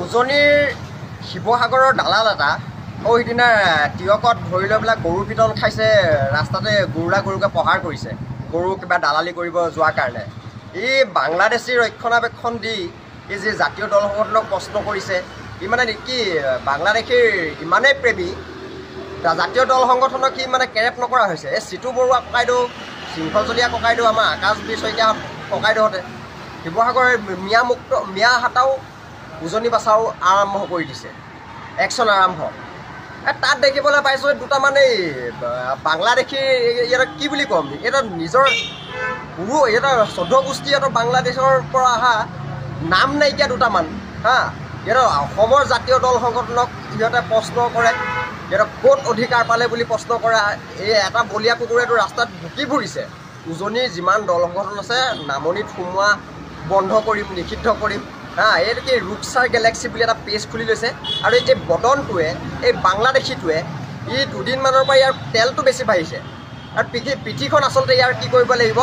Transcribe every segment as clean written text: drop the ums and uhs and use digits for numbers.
উজনিৰ শিৱসাগৰৰ দালাল এটা সিদিনা তিয়কত ধৰি লৈ পেলাই গৰু পিটন খাইছে, ৰাস্তাতে গৰুকে প্ৰহাৰ কৰিছে, গৰু কিবা দালালি কৰিব যোৱাৰ কাৰণে। এই বাংলাদেশী ৰক্ষণাবেক্ষণ দি এই যি জাতীয় দল সংগঠনক প্ৰশ্ন কৰিছে, ই মানে কি বাংলাদেশীৰ ইমানেই প্ৰেমী, জাতীয় দল সংগঠনক সি মানে কেৰেপ নকৰা হৈছে। এই চিতু বৰুৱা ককাইদেউ, শৃংখলজলীয়া ককাইদেউ, আমাৰ আকাশ বীৰ শইকীয়া ককাইদেউহঁতে শিৱসাগৰৰ মিয়া হাটাও উজনি বাচাও আৰম্ভ কৰি দিছে, একশ্যন আৰম্ভ। তাত দেখিবলৈ পাইছোঁ দুটামান এই বাংলাদেশীৰ ইয়াত কি বুলি ক'ম, ইহঁতৰ নিজৰ গুৰু, ইহঁতৰ চৈধ্য গোষ্ঠী, ইহঁতৰ বাংলাদেশৰ পৰা অহা নাম নাইকিয়া দুটামান ইহঁতৰ অসমৰ জাতীয় দল সংগঠনক সিহঁতে প্ৰশ্ন কৰে, সিহঁতক ক'ত অধিকাৰ পালে বুলি প্ৰশ্ন কৰা। এই এটা বলীয়া কুকুৰেতো ৰাস্তাত ভুকি ফুৰিছে। উজনিৰ যিমান দল সংগঠন আছে নামনিত সোমোৱা বন্ধ কৰিম, নিষিদ্ধ কৰিম। এইটো কি ৰুকচাৰ গেলেক্সি বুলি এটা পেজ খুলি লৈছে। আৰু এই বদনটোৱে, এই বাংলাদেশীটোৱে, ই দুদিনমানৰ পৰা ইয়াৰ তেলটো বেছি বাঢ়িছে। আৰু পিঠিখন আচলতে ইয়াৰ কি কৰিব লাগিব,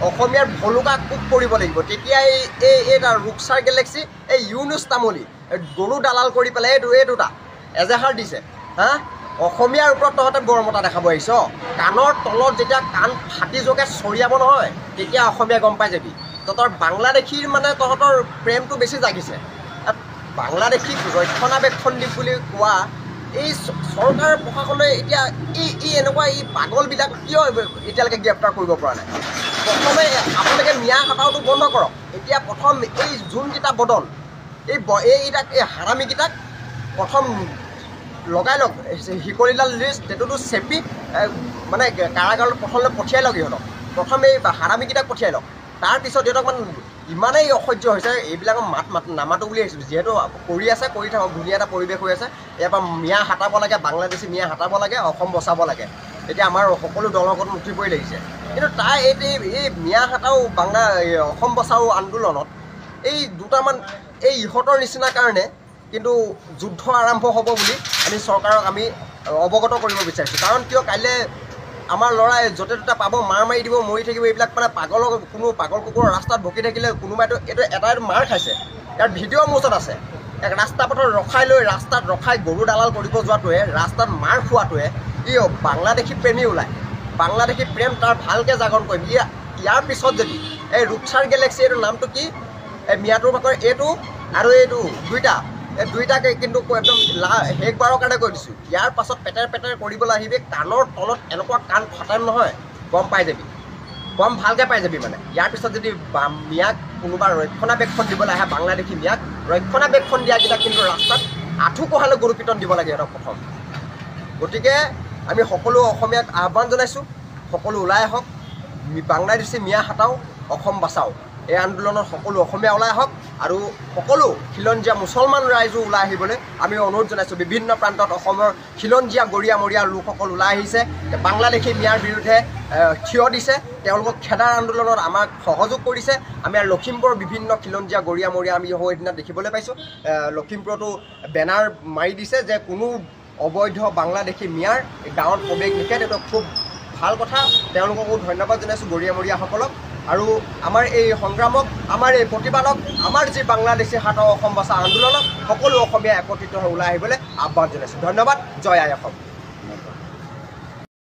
অসমীয়াৰ ভলুকা কোপ কৰিব লাগিব। তেতিয়া এই ৰুকচাৰ গেলেক্সি, এই ইউনুছ তামুলী গৰু দালাল কৰি পেলাই এই দুটা এজেহাৰ দিছে। অসমীয়াৰ ওপৰত তহঁতে গৰমতা দেখাব আহিছ। কাণৰ তলত যেতিয়া কাণ ফাটি যোগে চৰিয়াব নহয়, তেতিয়া অসমীয়া গম পাই যাবি তহঁতৰ বাংলাদেশীৰ মানে তহঁতৰ প্ৰেমটো বেছি জাগিছে। বাংলাদেশীক ৰক্ষণাবেক্ষণ দিম বুলি কোৱা এই চৰকাৰ প্ৰশাসনে এতিয়া এনেকুৱা পাগলবিলাক কিয় এতিয়ালৈকে গ্ৰেপ্তাৰ কৰিব পৰা নাই? প্ৰথমে আপোনালোকে মিয়া হাটাওটো বন্ধ কৰক। এতিয়া প্ৰথম এই যোনকেইটা বদন, এই হাৰামীকেইটাক প্ৰথম লগাই লওক, শিকলিডাল লিষ্ট সেইটোতো চেপি মানে কাৰাগাৰত প্ৰথমলৈ পঠিয়াই লওক। ইহঁতক প্ৰথম এই হাৰামীকেইটাক পঠিয়াই লওক। তাৰপিছত সিহঁতক মানে ইমানেই অসহ্য হৈছে, এইবিলাকক নামাতো বুলি আহিছোঁ। যিহেতু কৰি আছে, কৰি থাকক, ধুনীয়া এটা পৰিৱেশ হৈ আছে। ইয়াৰ পৰা মিয়া হাতাব লাগে, বাংলাদেশী মিয়া হাতাব লাগে, অসম বচাব লাগে। এতিয়া আমাৰ সকলো দলৰ লগত উঠিবই লাগিছে। কিন্তু এই মিয়া হাটাও অসম বচাও আন্দোলনত এই দুটামান ইহঁতৰ নিচিনা কাৰণে কিন্তু যুদ্ধ আৰম্ভ হ'ব বুলি আমি চৰকাৰক আমি অৱগত কৰিব বিচাৰিছোঁ। কাৰণ কিয়, কাইলৈ আমাৰ ল'ৰাই য'তে ত'তে পাব, মাৰ মাৰি দিব, মৰি থাকিব। এইবিলাক মানে কোনো পাগল কুকুৰৰ ৰাস্তাত ভকি থাকিলে কোনোবাইতো এটাই মাৰ খাইছে। ইয়াৰ ভিডিঅ' মোৰ ওচৰত আছে। এক ৰাস্তা পথত ৰাস্তাত ৰখাই গৰু দালাল কৰিব যোৱাটোৱে, ৰাস্তাত মাৰ খোৱাটোৱে বাংলাদেশী প্ৰেমী ওলায়। বাংলাদেশী প্ৰেম তাৰ ভালকৈ জাগৰণ কৰিম। ইয়াৰ পিছত যদি এই ৰুকচাৰ গেলেক্সি, এইটো নামটো কি, এই মিয়াটোৰ ভাগৰ এইটো আৰু এইটো দুইটাকে কিন্তু একদম শেষবাৰৰ কাৰণে কৈ দিছোঁ। ইয়াৰ পাছত পেটেৰ কৰিবলৈ আহিবি, কাণৰ তলত এনেকুৱা কাণ ফাটাম নহয়, গম পাই যাবি, গম ভালকৈ পাই যাবি। মানে ইয়াৰ পিছত যদি মিয়াক কোনোবা ৰক্ষণাবেক্ষণ দিবলৈ আহে, বাংলাদেশী মিয়াক ৰক্ষণাবেক্ষণ দিয়াকেইটা কিন্তু ৰাস্তাত আঁঠু কঢ়ালৈ গৰু পিটন দিব লাগে সিহঁতক প্ৰথম। গতিকে আমি সকলো অসমীয়াক আহ্বান জনাইছোঁ, সকলো ওলাই আহক, বাংলাদেশী মিয়া হাটাও, অসম বাচাও। এই আন্দোলনত সকলো অসমীয়া ওলাই আহক আৰু সকলো খিলঞ্জীয়া মুছলমান ৰাইজো ওলাই আহিবলৈ আমি অনুৰোধ জনাইছোঁ। বিভিন্ন প্ৰান্তত অসমৰ খিলঞ্জীয়া গৰীয়ামৰীয়া লোকসকল ওলাই আহিছে, বাংলাদেশী মিয়াৰ বিৰুদ্ধে থিয় দিছে। তেওঁলোকক খেদাৰ আন্দোলনত আমাক সহযোগ কৰিছে। আমি লখিমপুৰৰ বিভিন্ন খিলঞ্জীয়া গৰীয়ামৰীয়া আমি সেইদিনা দেখিবলৈ পাইছোঁ। লখিমপুৰতো বেনাৰ মাৰি দিছে যে কোনো অবৈধ বাংলাদেশী মিয়াৰ গাঁৱত প্ৰৱেশ নিষেধ। এইটো খুব ভাল কথা। তেওঁলোককো ধন্যবাদ জনাইছোঁ, গৰীয়ামৰীয়াসকলক। আৰু আমাৰ এই সংগ্ৰামক, আমাৰ এই প্ৰতিবাদক, আমাৰ যি বাংলাদেশী হাটাও অসম বচা আন্দোলনক সকলো অসমীয়া একত্ৰিত হৈ ওলাই আহিবলৈ আহ্বান জনাইছোঁ। ধন্যবাদ। জয় আই অসম।